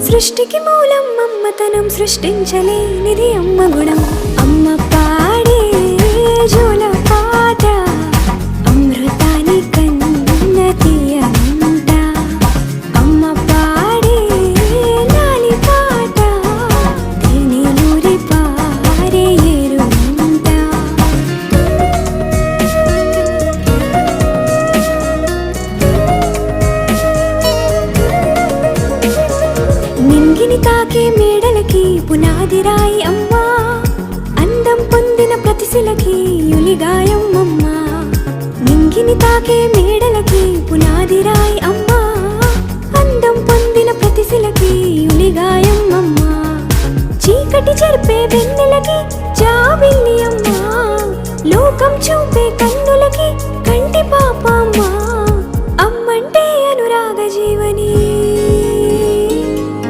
సృష్టికి మూలం అమ్మతనం, సృష్టించలేనిది అమ్మ గుణం. అమ్మ పాడే జోల పాట అమృతాని కన్న తీయంట. అమ్మ పాడే లాలి పాట తేనెలూరి పారే ఏరుంట. నింగిని తాకే మేడలకి పునాది రాయి అమ్మా, అందం పొందిన ప్రతిశిలకి యులిగాయం అమ్మా. నింగిని తాకే మేడలకి పునాది రాయి అమ్మా, అందం పొందిన ప్రతిశిలకి యులిగాయం అమ్మా. చీకటి చెరిపే వెన్నెలకి జాబిల్లి అమ్మా, లోకం చూపే కన్నులకి